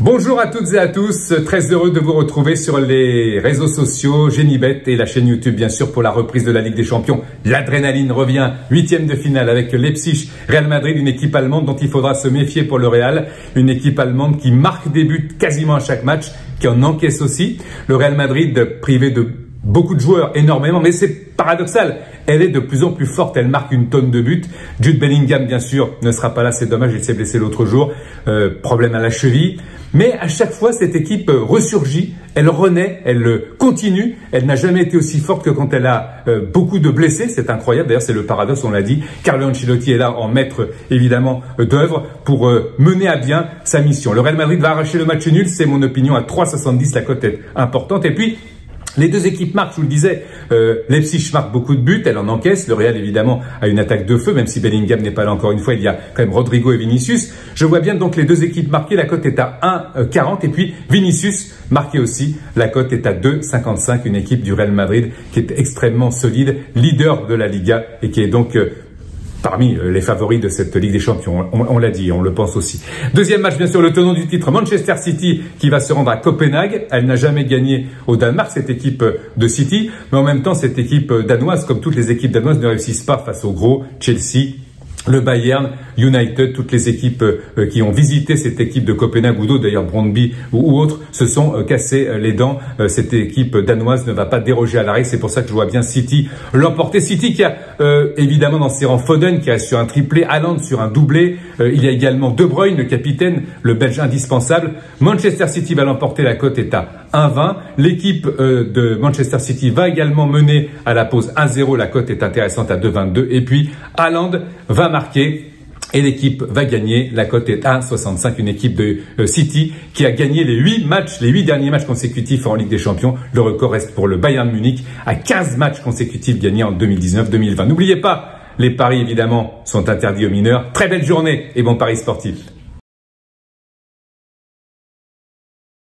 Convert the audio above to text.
Bonjour à toutes et à tous, très heureux de vous retrouver sur les réseaux sociaux, Génibet et la chaîne YouTube bien sûr pour la reprise de la Ligue des Champions. L'adrénaline revient, 8e de finale avec Leipzig, Real Madrid, une équipe allemande dont il faudra se méfier pour le Real, une équipe allemande qui marque des buts quasiment à chaque match, qui en encaisse aussi. Le Real Madrid privé de beaucoup de joueurs, énormément, mais c'est paradoxal. Elle est de plus en plus forte, elle marque une tonne de buts. Jude Bellingham, bien sûr, ne sera pas là, c'est dommage, il s'est blessé l'autre jour. Problème à la cheville. Mais à chaque fois, cette équipe ressurgit, elle renaît, elle continue. Elle n'a jamais été aussi forte que quand elle a beaucoup de blessés. C'est incroyable, d'ailleurs c'est le paradoxe, on l'a dit. Carlo Ancelotti est là en maître, évidemment, d'œuvre pour mener à bien sa mission. Le Real Madrid va arracher le match nul, c'est mon opinion, à 3,70, la cote est importante. Et puis, les deux équipes marquent, je vous le disais, Leipzig marque beaucoup de buts, elle en encaisse. Le Real, évidemment, a une attaque de feu, même si Bellingham n'est pas là encore une fois. Il y a quand même Rodrigo et Vinicius. Je vois bien donc les deux équipes marquées, la cote est à 1,40. Et puis Vinicius marqué aussi, la cote est à 2,55. Une équipe du Real Madrid qui est extrêmement solide, leader de la Liga et qui est donc parmi les favoris de cette Ligue des Champions, on l'a dit, on le pense aussi. Deuxième match, bien sûr, le tenant du titre, Manchester City, qui va se rendre à Copenhague. Elle n'a jamais gagné au Danemark, cette équipe de City. Mais en même temps, cette équipe danoise, comme toutes les équipes danoises, ne réussissent pas face au gros Chelsea, le Bayern, United, toutes les équipes qui ont visité cette équipe de Copenhague ou d'autres, d'ailleurs Brøndby ou autres, se sont cassés les dents. Cette équipe danoise ne va pas déroger à la règle. C'est pour ça que je vois bien City l'emporter. City qui a évidemment dans ses rangs Foden qui reste sur un triplé, Haaland sur un doublé. Il y a également De Bruyne, le capitaine, le Belge indispensable. Manchester City va l'emporter, la cote est à 1,20. L'équipe de Manchester City va également mener à la pause 1-0. La cote est intéressante à 2,22. Et puis Haaland va marquer et l'équipe va gagner. La cote est à 1,65. Une équipe de City qui a gagné les 8 derniers matchs consécutifs en Ligue des Champions. Le record reste pour le Bayern Munich à 15 matchs consécutifs gagnés en 2019-2020. N'oubliez pas, les paris évidemment sont interdits aux mineurs. Très belle journée et bon paris sportif.